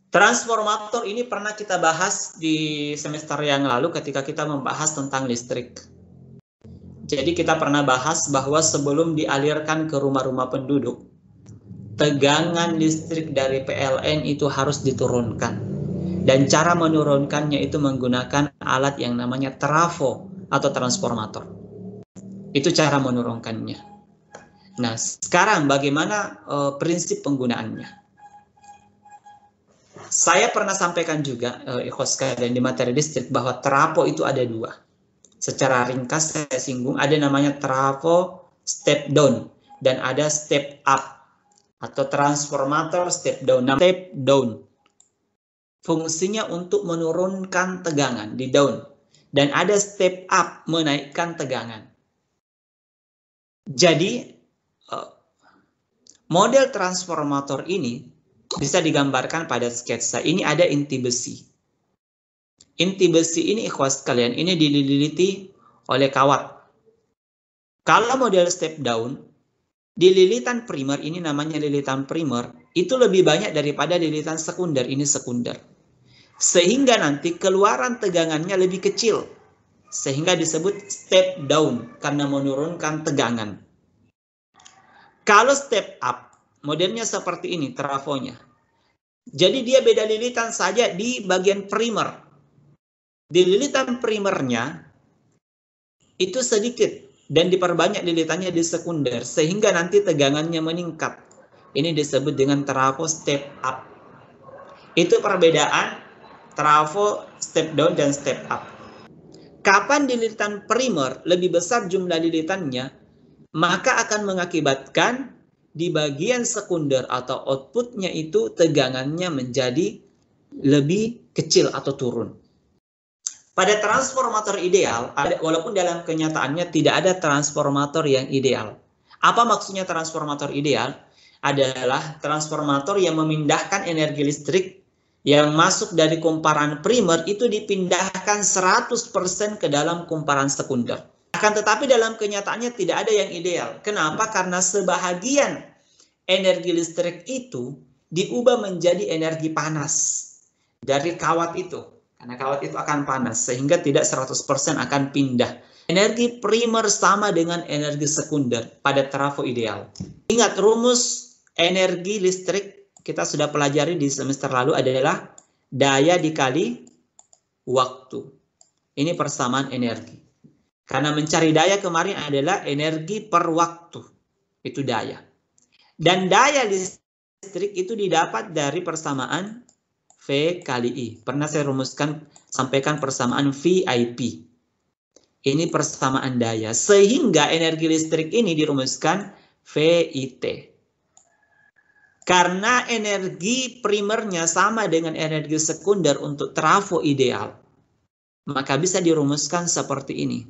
Transformator ini pernah kita bahas di semester yang lalu ketika kita membahas tentang listrik. Jadi kita pernah bahas bahwa sebelum dialirkan ke rumah-rumah penduduk, tegangan listrik dari PLN itu harus diturunkan. Dan cara menurunkannya itu menggunakan alat yang namanya trafo atau transformator. Itu cara menurunkannya. Nah, sekarang bagaimana prinsip penggunaannya? Saya pernah sampaikan juga, ikhwas sekalian, di materi listrik bahwa trafo itu ada dua. Secara ringkas saya singgung, ada namanya trafo step down dan ada step up atau transformator step down. Step down fungsinya untuk menurunkan tegangan di down dan ada step up menaikkan tegangan. Jadi model transformator ini bisa digambarkan pada sketsa. Ini ada inti besi. Inti besi ini, ikhwas sekalian, ini dililiti oleh kawat. Kalau model step down, di lilitan primer, ini namanya lilitan primer, itu lebih banyak daripada lilitan sekunder, ini sekunder. Sehingga nanti keluaran tegangannya lebih kecil. Sehingga disebut step down, karena menurunkan tegangan. Kalau step up, modelnya seperti ini, trafonya. Jadi dia beda lilitan saja di bagian primer. Di lilitan primernya itu sedikit dan diperbanyak lilitannya di sekunder sehingga nanti tegangannya meningkat. Ini disebut dengan trafo step up. Itu perbedaan trafo step down dan step up. Kapan di lilitan primer lebih besar jumlah lilitannya, maka akan mengakibatkan di bagian sekunder atau outputnya itu tegangannya menjadi lebih kecil atau turun. Pada transformator ideal, walaupun dalam kenyataannya tidak ada transformator yang ideal. Apa maksudnya transformator ideal? Adalah transformator yang memindahkan energi listrik yang masuk dari kumparan primer itu dipindahkan 100% ke dalam kumparan sekunder. Akan tetapi dalam kenyataannya tidak ada yang ideal. Kenapa? Karena sebahagian energi listrik itu diubah menjadi energi panas dari kawat itu. Karena kawat itu akan panas sehingga tidak 100% akan pindah. Energi primer sama dengan energi sekunder pada trafo ideal. Ingat, rumus energi listrik kita sudah pelajari di semester lalu adalah daya dikali waktu. Ini persamaan energi. Karena mencari daya kemarin adalah energi per waktu. Itu daya. Dan daya listrik itu didapat dari persamaan V kali I. Pernah saya rumuskan, sampaikan persamaan VIP. Ini persamaan daya. Sehingga energi listrik ini dirumuskan VIT. Karena energi primernya sama dengan energi sekunder untuk trafo ideal, maka bisa dirumuskan seperti ini.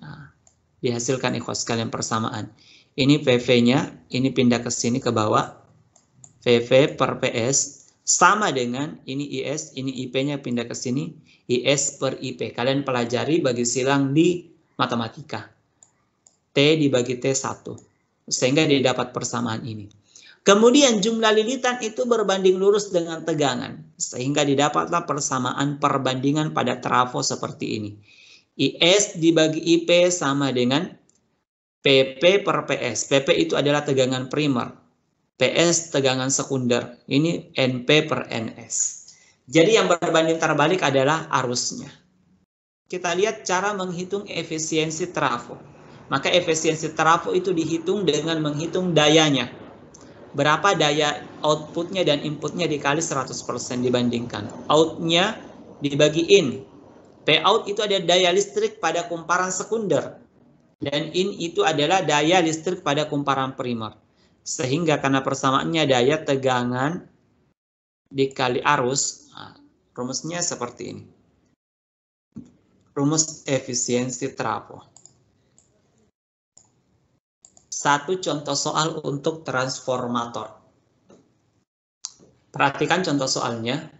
Nah, dihasilkan ikhwas sekalian persamaan. Ini PV-nya, ini pindah ke sini ke bawah. PV per PS sama dengan ini IS, ini IP-nya pindah ke sini, IS per IP. Kalian pelajari bagi silang di matematika. T dibagi T1. Sehingga didapat persamaan ini. Kemudian jumlah lilitan itu berbanding lurus dengan tegangan. Sehingga didapatlah persamaan perbandingan pada trafo seperti ini. IS dibagi IP sama dengan PP per PS. PP itu adalah tegangan primer. PS tegangan sekunder. Ini NP per NS. Jadi yang berbanding terbalik adalah arusnya. Kita lihat cara menghitung efisiensi trafo. Maka efisiensi trafo itu dihitung dengan menghitung dayanya. Berapa daya outputnya dan inputnya dikali 100% dibandingkan. Outnya dibagi in. P out itu ada daya listrik pada kumparan sekunder. Dan in itu adalah daya listrik pada kumparan primer. Sehingga karena persamaannya daya tegangan dikali arus, rumusnya seperti ini. Rumus efisiensi trafo. Satu contoh soal untuk transformator. Perhatikan contoh soalnya.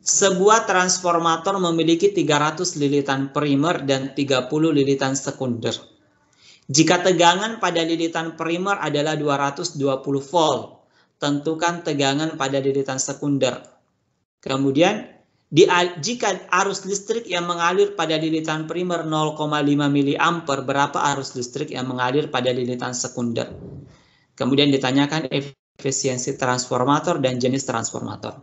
Sebuah transformator memiliki 300 lilitan primer dan 30 lilitan sekunder. Jika tegangan pada lilitan primer adalah 220 volt, tentukan tegangan pada lilitan sekunder. Kemudian jika arus listrik yang mengalir pada lilitan primer 0,5 mA, berapa arus listrik yang mengalir pada lilitan sekunder? Kemudian ditanyakan efisiensi transformator dan jenis transformator.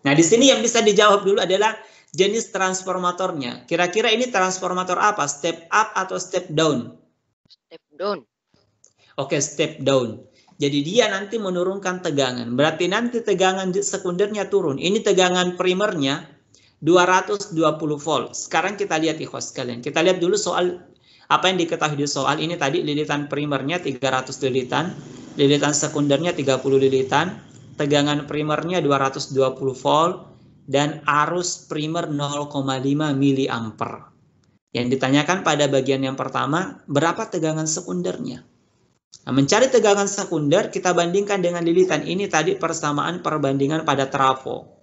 Nah, di sini yang bisa dijawab dulu adalah jenis transformatornya. Kira-kira ini transformator apa? Step up atau step down? Step down. Oke, step down. Jadi dia nanti menurunkan tegangan. Berarti nanti tegangan sekundernya turun. Ini tegangan primernya 220 volt. Sekarang kita lihat ikhwas sekalian. Kita lihat dulu soal apa yang diketahui di soal ini tadi. Lilitan primernya 300 lilitan, lilitan sekundernya 30 lilitan, tegangan primernya 220 volt dan arus primer 0,5 mA. Yang ditanyakan pada bagian yang pertama, berapa tegangan sekundernya? Nah, mencari tegangan sekunder kita bandingkan dengan lilitan. Ini tadi persamaan perbandingan pada trafo.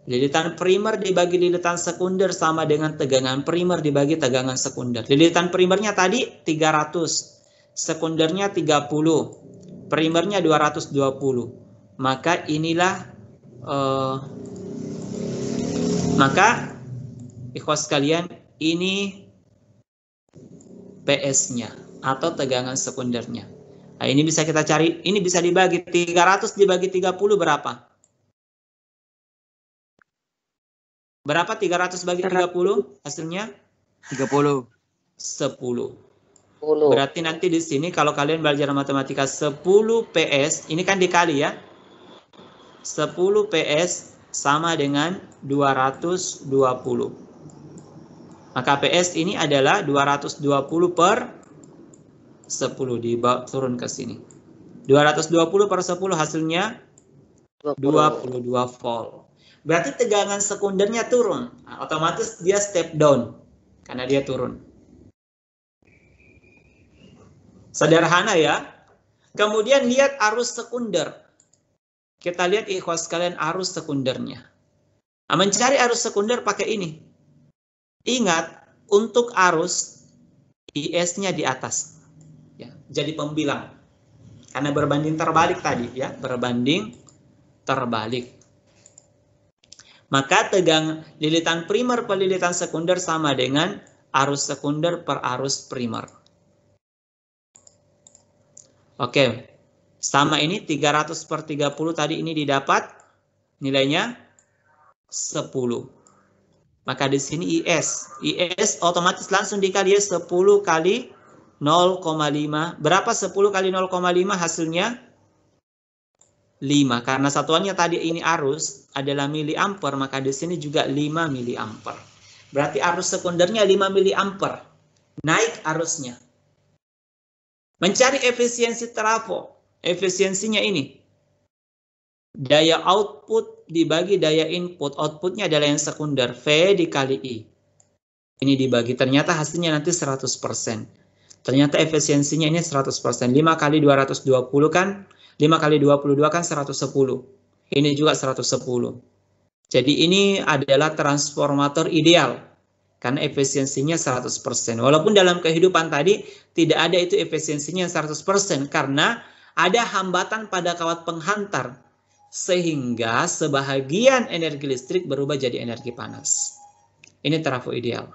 Lilitan primer dibagi lilitan sekunder sama dengan tegangan primer dibagi tegangan sekunder. Lilitan primernya tadi 300, sekundernya 30, primernya 220. Maka inilah maka ikhwas sekalian, ini PS-nya atau tegangan sekundernya. Nah, ini bisa kita cari, ini bisa dibagi 300 dibagi 30 berapa? Berapa 300 bagi 30 hasilnya? 30. 10. 10. Berarti nanti di sini kalau kalian belajar matematika 10 PS, ini kan dikali ya. 10 PS sama dengan 220. Maka PS ini adalah 220 per 10. Dibawa turun ke sini. 220 per 10 hasilnya 22 volt. Berarti tegangan sekundernya turun. Nah, otomatis dia step down. Karena dia turun. Sederhana ya. Kemudian lihat arus sekunder. Kita lihat ikhwas sekalian arus sekundernya. Nah, mencari arus sekunder pakai ini. Ingat, untuk arus IS-nya di atas. Ya, jadi pembilang. Karena berbanding terbalik tadi ya, berbanding terbalik. Maka tegangan lilitan primer per lilitan sekunder sama dengan arus sekunder per arus primer. Oke. Sama ini 300 per 30 tadi ini didapat nilainya 10. Maka di sini IS otomatis langsung dikali 10 kali 0,5. Berapa 10 kali 0,5 hasilnya? 5. Karena satuannya tadi ini arus adalah miliampere, maka di sini juga 5 miliampere. Berarti arus sekundernya 5 miliampere. Naik arusnya. Mencari efisiensi trafo. Efisiensinya ini. Daya output dibagi daya input. Outputnya adalah yang sekunder. V dikali I. Ini dibagi. Ternyata hasilnya nanti 100%. Ternyata efisiensinya ini 100%. 5 kali 220 kan 5 kali 22 kan 110. Ini juga 110. Jadi ini adalah transformator ideal. Karena efisiensinya 100%. Walaupun dalam kehidupan tadi tidak ada itu efisiensinya 100%. Karena ada hambatan pada kawat penghantar. Sehingga sebahagian energi listrik berubah jadi energi panas. Ini trafo ideal.